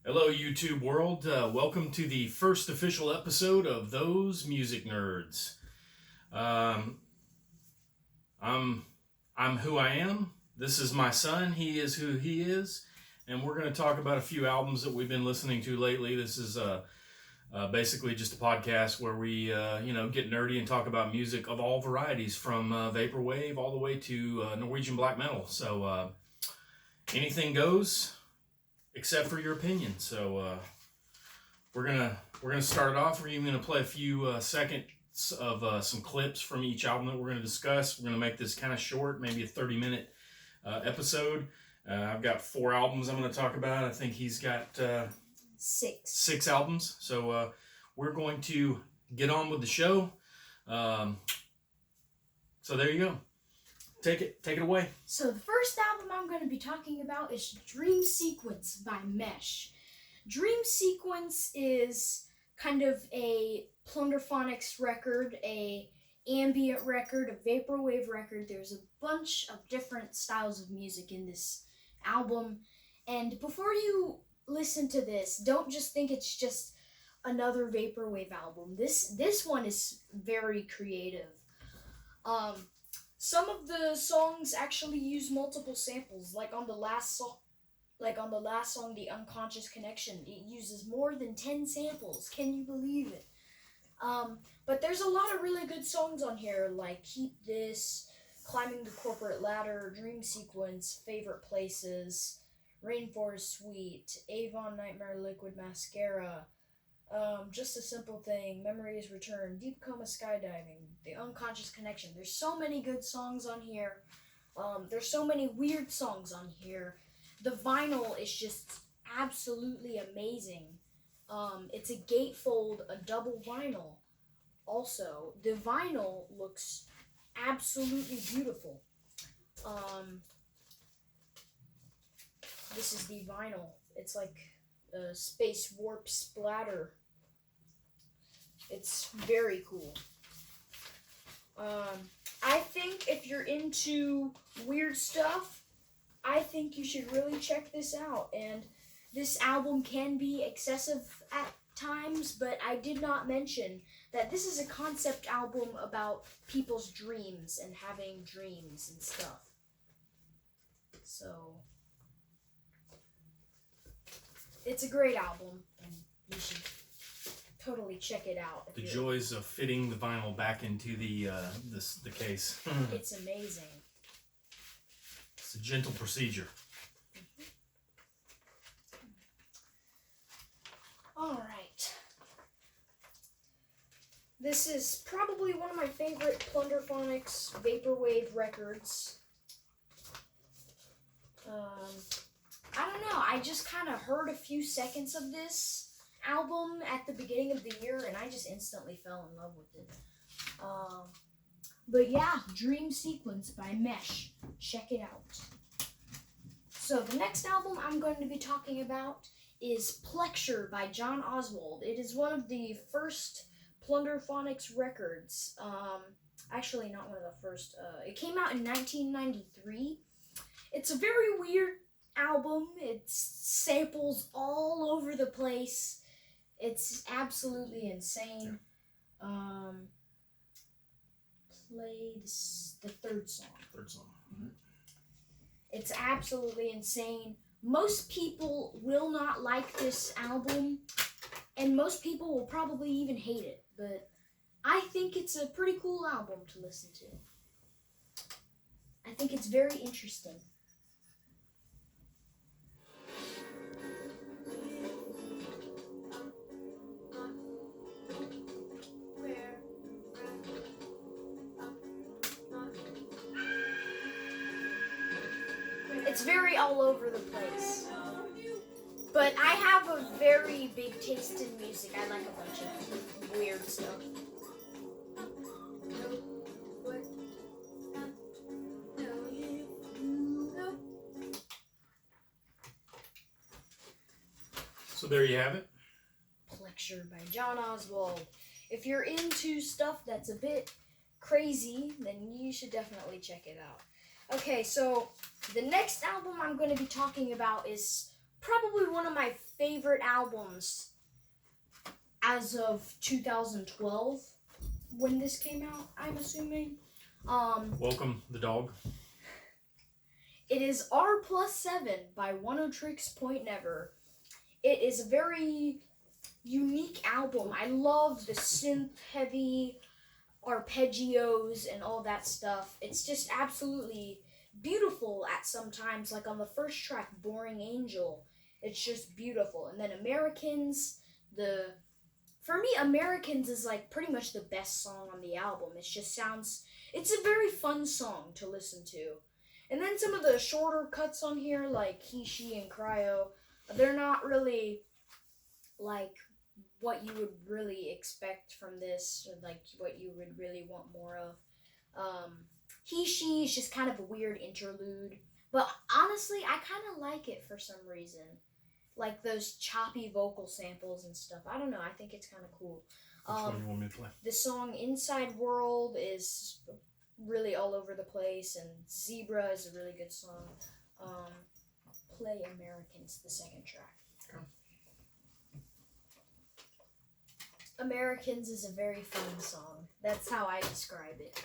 Hello, YouTube world. Welcome to the first official episode of Those Music Nerds. Um, I'm who I am. This is my son. He is who he is, and we're going to talk about a few albums that we've been listening to lately. This is basically just a podcast where we get nerdy and talk about music of all varieties, from vaporwave all the way to Norwegian black metal. So anything goes, except for your opinion. So we're gonna start it off. We're even gonna play a few seconds of some clips from each album that we're gonna discuss. We're gonna make this kind of short, maybe a 30-minute episode. I've got 4 albums I'm gonna talk about. I think he's got six albums. So we're going to get on with the show. So there you go. Take it away. So the first album I'm going to be talking about is Dream Sequence by Mesh. Dream Sequence is kind of a Plunderphonics record, a ambient record, a vaporwave record. There's a bunch of different styles of music in this album. And before you listen to this, don't just think it's just another vaporwave album. This one is very creative. Some of the songs actually use multiple samples, like on the last song, The Unconscious Connection. It uses more than 10 samples. Can you believe it? But there's a lot of really good songs on here, like Keep This, Climbing the Corporate Ladder, Dream Sequence, Favorite Places, Rainforest Suite, Avon Nightmare Liquid Mascara, Just a Simple Thing, Memories Return, Deep Coma Skydiving, The Unconscious Connection. There's so many good songs on here. There's so many weird songs on here. The vinyl is just absolutely amazing. It's a gatefold, a double vinyl. Also, the vinyl looks absolutely beautiful. This is the vinyl. It's like a space warp splatter. It's very cool. I think if you're into weird stuff, I think you should really check this out. And this album can be excessive at times, but I did not mention that this is a concept album about people's dreams and having dreams and stuff. So it's a great album, and you should totally check it out. The joys of fitting the vinyl back into the case. It's amazing. It's a gentle procedure. All right. This is probably one of my favorite Plunderphonics vaporwave records. I don't know, I just kind of heard a few seconds of this album at the beginning of the year, and I just instantly fell in love with it. But yeah, Dream Sequence by Mesh. Check it out. So the next album I'm going to be talking about is Plexure by John Oswald. It is one of the first Plunderphonics records. Actually, not one of the first. It came out in 1993. It's a very weird album. It's samples all over the place. It's absolutely insane. Play the third song. Mm-hmm. It's absolutely insane. Most people will not like this album, and most people will probably even hate it, but I think it's a pretty cool album to listen to. I think it's very interesting. It's very all over the place. But I have a very big taste in music. I like a bunch of weird stuff. So there you have it. Plexure by John Oswald. If you're into stuff that's a bit crazy, then you should definitely check it out. Okay, so the next album I'm going to be talking about is probably one of my favorite albums as of 2012 when this came out, I'm assuming. Welcome the dog. It is R+7 by Oneohtrix Point Never. It is a very unique album. I love the synth heavy arpeggios and all that stuff. It's just absolutely beautiful at some times, like on the first track, Boring Angel. It's just beautiful. And then Americans, for me, Americans is like pretty much the best song on the album. It's a very fun song to listen to. And then some of the shorter cuts on here, like He, She, and Cryo, they're not really like what you would really expect from this, or like what you would really want more of. He, She is just kind of a weird interlude, but honestly, I kind of like it for some reason. Like those choppy vocal samples and stuff. I don't know, I think it's kind of cool. Which one you want me to play? The song Inside World is really all over the place, and Zebra is a really good song. Play Americans, the second track. Okay. Americans is a very fun song. That's how I describe it.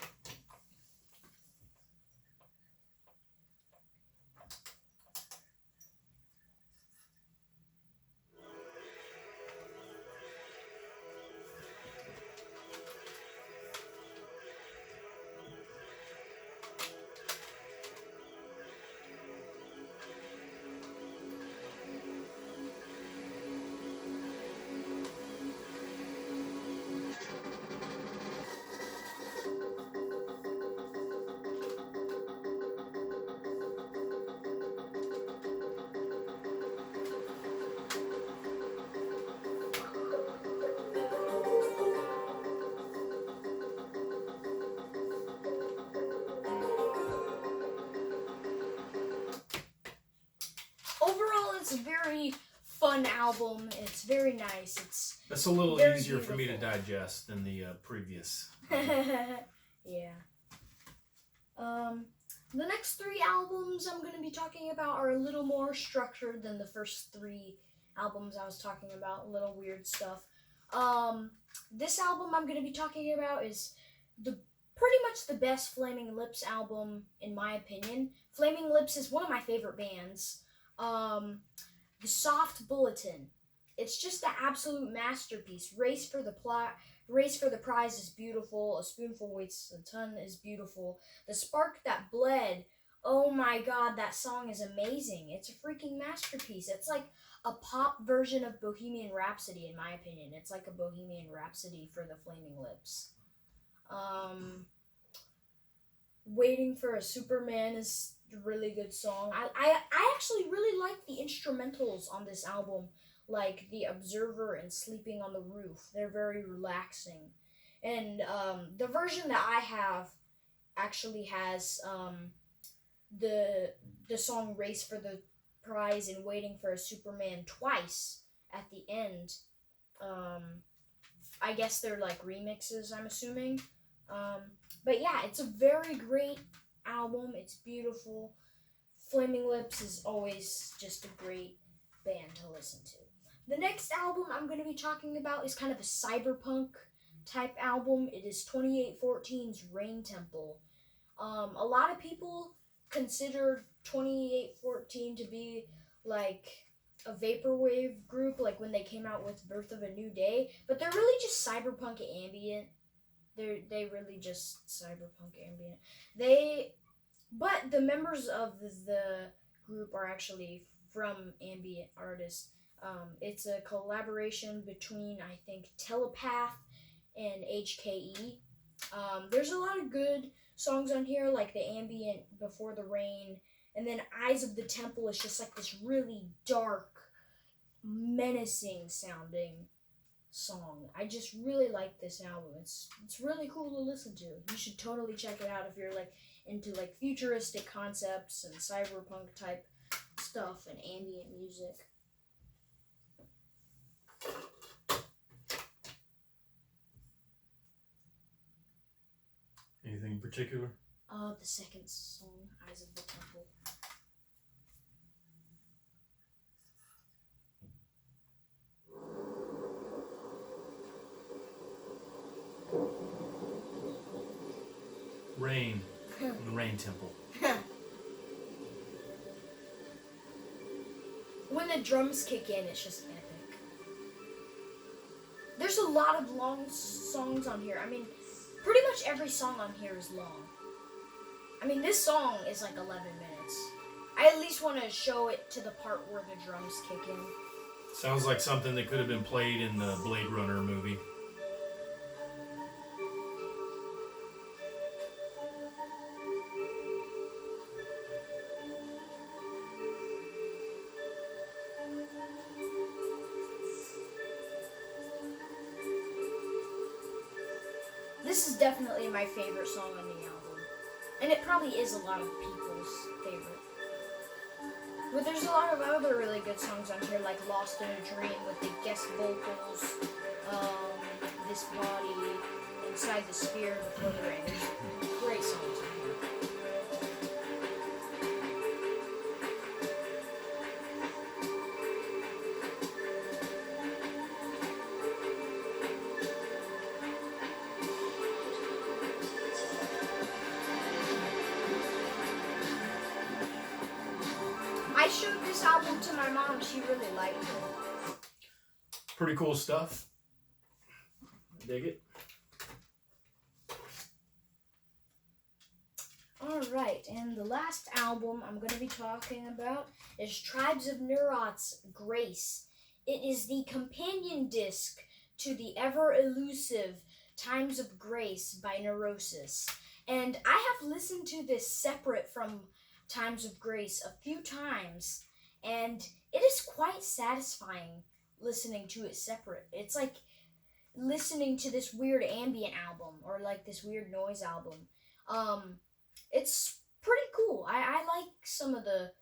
Overall, it's a very fun album. It's very nice. That's a little very easier for me to beautiful. digest than the previous. Yeah. The next three albums I'm going to be talking about are a little more structured than the first three albums I was talking about. A little weird stuff. This album I'm going to be talking about is pretty much the best Flaming Lips album, in my opinion. Flaming Lips is one of my favorite bands. The Soft Bulletin. It's just an absolute masterpiece. Race for the Prize is beautiful. A Spoonful Weighs a Ton is beautiful. The Spark That Bled. Oh my god, that song is amazing. It's a freaking masterpiece. It's like a pop version of Bohemian Rhapsody, in my opinion. It's like a Bohemian Rhapsody for the Flaming Lips. Waiting for a Superman is a really good song. I actually really like the instrumentals on this album, like The Observer and Sleeping on the Roof. They're very relaxing. And the version that I have actually has the song Race for the Prize and Waiting for a Superman twice at the end. I guess they're like remixes, I'm assuming. But yeah, it's a very great album. It's beautiful. Flaming Lips is always just a great band to listen to. The next album I'm going to be talking about is kind of a cyberpunk type album. It is 2814's Rain Temple. A lot of people consider 2814 to be like a vaporwave group, like when they came out with Birth of a New Day, but they're really just cyberpunk ambient. They really just cyberpunk ambient. But the members of the group are actually from ambient artists. It's a collaboration between, I think, Telepath and HKE. There's a lot of good songs on here, like the ambient Before the Rain, and then Eyes of the Temple is just like this really dark, menacing sounding song. I just really like this album. It's really cool to listen to. You should totally check it out if you're like into like futuristic concepts and cyberpunk type stuff and ambient music. Anything in particular? The second song, Eyes of the Temple. temple. When the drums kick in, it's just epic. There's a lot of long songs on here. I mean, pretty much every song on here is long. I mean, this song is like 11 minutes. I at least want to show it to the part where the drums kick in. Sounds like something that could have been played in the Blade Runner movie. This is definitely my favorite song on the album. And it probably is a lot of people's favorite. But there's a lot of other really good songs on here, like Lost in a Dream with the guest vocals, This Body, Inside the Sphere, Before the Rain. There's great songs on here. I showed this album to my mom. She really liked it. Pretty cool stuff. Dig it. Alright, and the last album I'm going to be talking about is Tribes of Neurot's Grace. It is the companion disc to the ever-elusive Times of Grace by Neurosis. And I have listened to this separate from Times of Grace a few times, and it is quite satisfying listening to it separate. It's like listening to this weird ambient album or like this weird noise album. It's pretty cool. I like some of the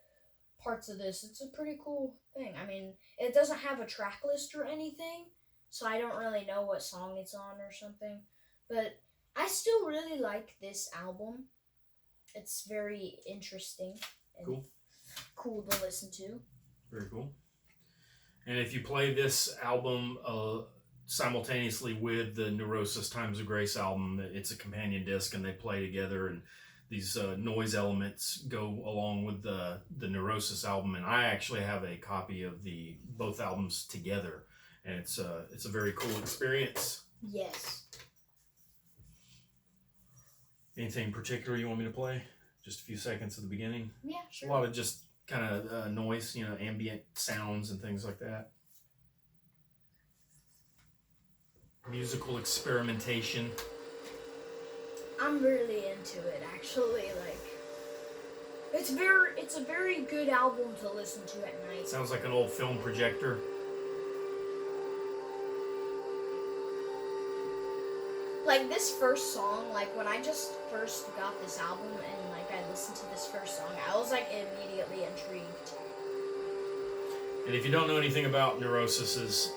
parts of this. It's a pretty cool thing. I mean, it doesn't have a track list or anything, so I don't really know what song it's on or something, but I still really like this album. It's very interesting and cool to listen to. Very cool. And if you play this album simultaneously with the Neurosis Times of Grace album, it's a companion disc and they play together, and these noise elements go along with the Neurosis album. And I actually have a copy of both albums together, and it's a very cool experience. Yes. Anything particular you want me to play? Just a few seconds at the beginning. Yeah, sure. A lot of just kind of noise, ambient sounds and things like that. Musical experimentation. I'm really into it, actually. Like, it's a very good album to listen to at night. Sounds like an old film projector. Like this first song, like when I just first got this album and like I listened to this first song, I was like immediately intrigued. And if you don't know anything about Neurosis's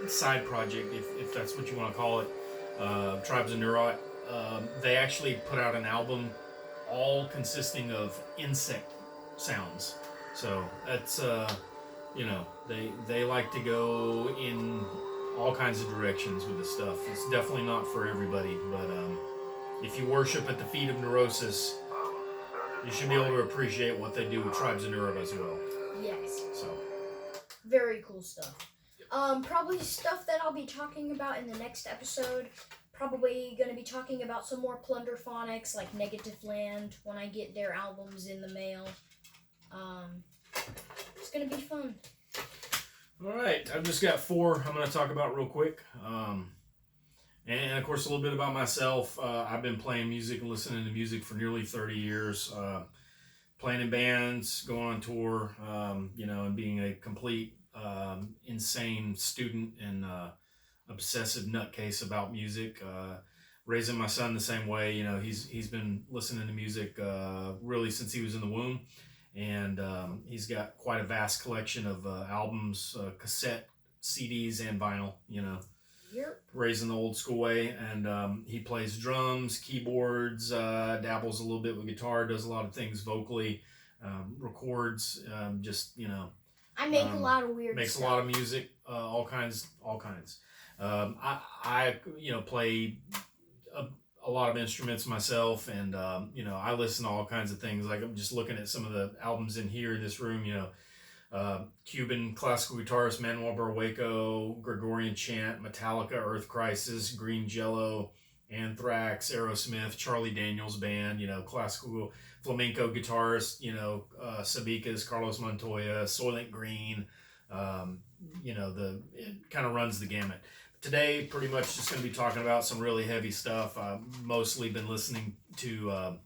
side project, if that's what you want to call it, Tribes of Neurot, they actually put out an album all consisting of insect sounds. So that's they like to go in all kinds of directions with this stuff. It's definitely not for everybody, but if you worship at the feet of Neurosis, you should be able to appreciate what they do with Tribes of Neurot as well. Yes. So very cool stuff. Probably stuff that I'll be talking about in the next episode. Probably going to be talking about some more Plunderphonics, like Negative Land, when I get their albums in the mail. It's going to be fun. all right, I've just got 4 I'm going to talk about real quick. And of course, a little bit about myself. I've been playing music and listening to music for nearly 30 years. Playing in bands, going on tour, and being a complete insane student and obsessive nutcase about music. Raising my son the same way. He's been listening to music really since he was in the womb. And he's got quite a vast collection of albums, cassette, CDs, and vinyl, Yep. raised in the old school way. And he plays drums, keyboards, dabbles a little bit with guitar, does a lot of things vocally, records, I make a lot of weird makes stuff. a lot of music, all kinds. I play a lot of instruments myself, and you know, I listen to all kinds of things. Like I'm just looking at some of the albums in here in this room. You know, Cuban classical guitarist Manuel Barrueco, Gregorian Chant, Metallica, Earth Crisis, Green Jello, Anthrax, Aerosmith, Charlie Daniels Band. You know, classical flamenco guitarist. You know, Sabicas, Carlos Montoya, Soylent Green. You know, it kind of runs the gamut. Today, pretty much just going to be talking about some really heavy stuff. I've mostly been listening to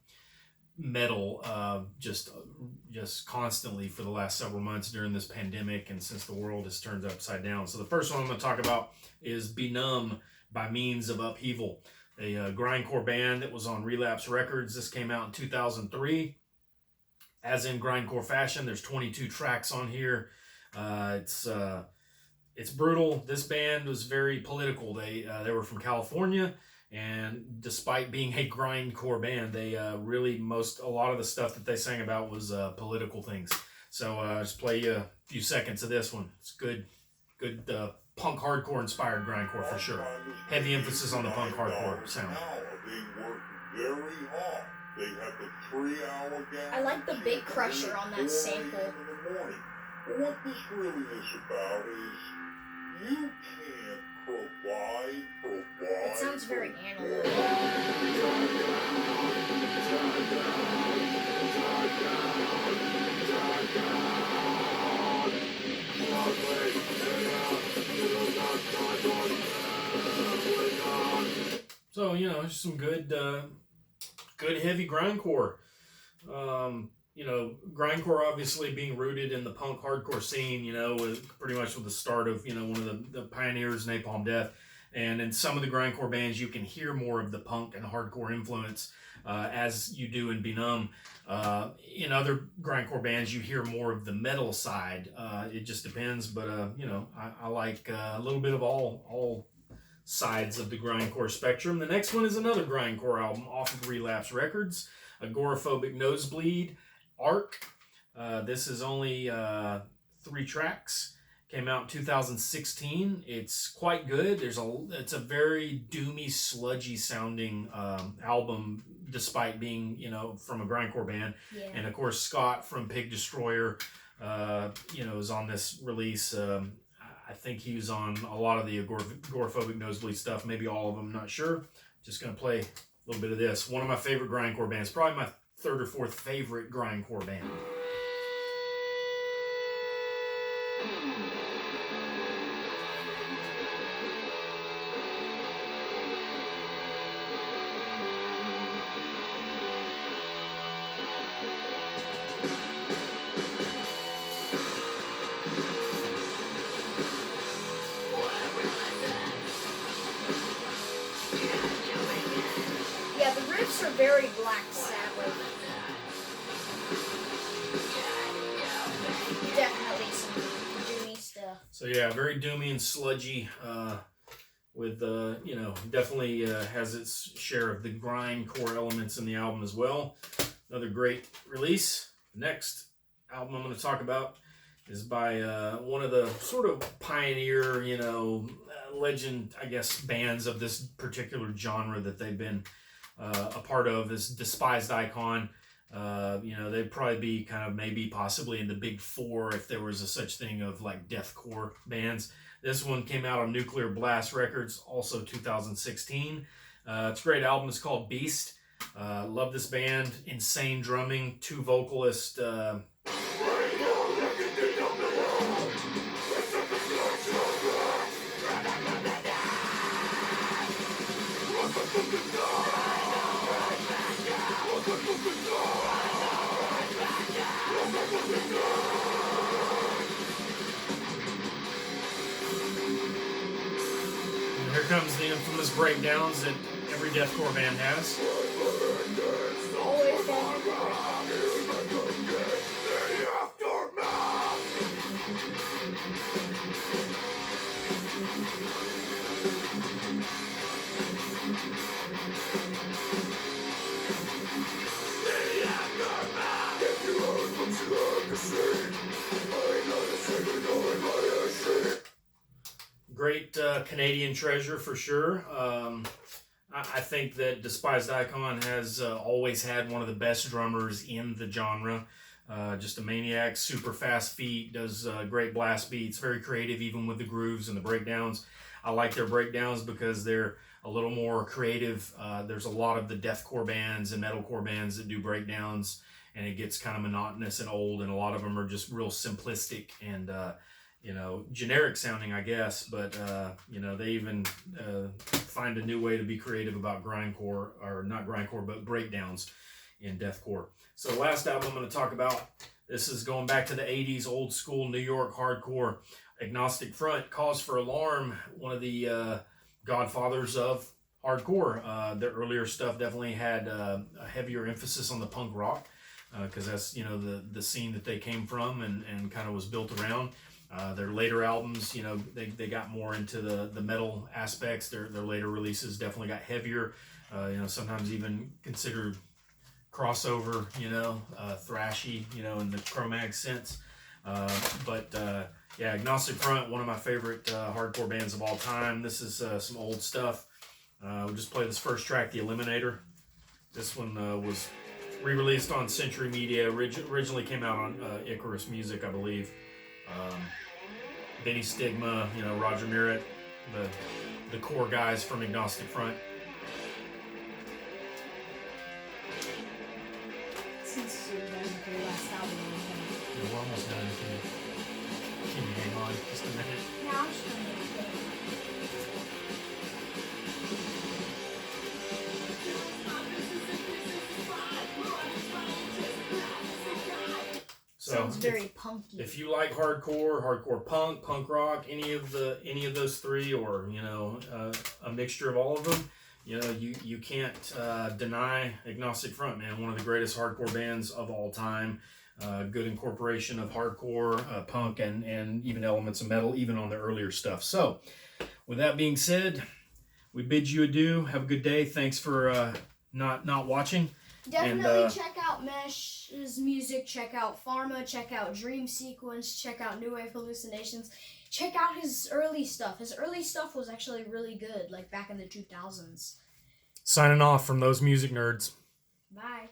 metal just constantly for the last several months during this pandemic and since the world has turned upside down. So the first one I'm going to talk about is Be Numb by Means of Upheaval, a grindcore band that was on Relapse Records. This came out in 2003. As in grindcore fashion, there's 22 tracks on here. It's brutal. This band was very political. They were from California, and despite being a grindcore band, they really a lot of the stuff that they sang about was political things. So just play you a few seconds of this one. It's good punk hardcore inspired grindcore for sure. Heavy emphasis on the punk hardcore sound. I like the big crusher on that sample. What this really is about is you can't provide. It sounds very analog. So, you know, just some good heavy grindcore. You know, grindcore obviously being rooted in the punk hardcore scene, you know, with pretty much with the start of, you know, one of the pioneers, Napalm Death. And in some of the grindcore bands, you can hear more of the punk and hardcore influence as you do in Be Numb. In other grindcore bands, you hear more of the metal side. It just depends, but, you know, I like a little bit of all sides of the grindcore spectrum. The next one is another grindcore album off of Relapse Records, Agoraphobic Nosebleed, Arc. This is only 3 tracks. Came out in 2016. It's quite good. It's a very doomy, sludgy sounding album, despite being, you know, from a grindcore band. Yeah. And of course, Scott from Pig Destroyer, you know, is on this release. I think he was on a lot of the Agoraphobic Nosebleed stuff, maybe all of them, not sure. Just gonna play a little bit of this. One of my favorite grindcore bands, probably my 3rd or 4th favorite grindcore band. Yeah, the riffs are very Black Sabbath. Definitely some doomy stuff. So yeah, very doomy and sludgy, with you know, definitely has its share of the grindcore elements in the album as well. Another great release. The next album I'm going to talk about is by one of the sort of pioneer, you know, legend, I guess, bands of this particular genre that they've been a part of, is Despised Icon. You know, they'd probably be kind of maybe possibly in the big 4 if there was a such thing of like deathcore bands. This one came out on Nuclear Blast Records, also 2016. It's a great album. It's called Beast. Love this band. Insane drumming, 2 vocalists. And here comes the infamous breakdowns that every deathcore band has. Always been. Great Canadian treasure for sure. I think that Despised Icon has always had one of the best drummers in the genre. Just a maniac, super fast feet, does great blast beats, very creative even with the grooves and the breakdowns. I like their breakdowns because they're a little more creative. There's a lot of the deathcore bands and metalcore bands that do breakdowns, and it gets kind of monotonous and old, and a lot of them are just real simplistic and generic sounding, I guess. But they even find a new way to be creative about grindcore, or not grindcore, but breakdowns in deathcore. So the last album I'm going to talk about, this is going back to the 80s, old school New York hardcore. Agnostic Front, Cause for Alarm, one of the godfathers of hardcore. Their earlier stuff definitely had a heavier emphasis on the punk rock, because that's the scene that they came from and kind of was built around. Their later albums, they got more into the metal aspects. Their later releases definitely got heavier. Sometimes even considered crossover, thrashy, in the Cro-Mag sense. Agnostic Front, one of my favorite hardcore bands of all time. This is some old stuff. We'll just play this first track, The Eliminator. This one was re-released on Century Media. Originally came out on Icarus Music, I believe. Benny Stigma, Roger Miret, the core guys from Agnostic Front. Since you're done with your last album, We're almost done. Can you hang on just a minute? yeah, I'm just trying to get it. Sounds very punky. If you like hardcore punk, punk rock, any of those three, or a mixture of all of them, you can't deny Agnostic Front, man. One of the greatest hardcore bands of all time. Good incorporation of hardcore, punk, and even elements of metal, even on the earlier stuff. So, with that being said, we bid you adieu. Have a good day. Thanks for not watching. Definitely check out Mesh's music, check out Pharma, check out Dream Sequence, check out New Wave Hallucinations, check out his early stuff. His early stuff was actually really good, like back in the 2000s. Signing off from those music nerds. Bye.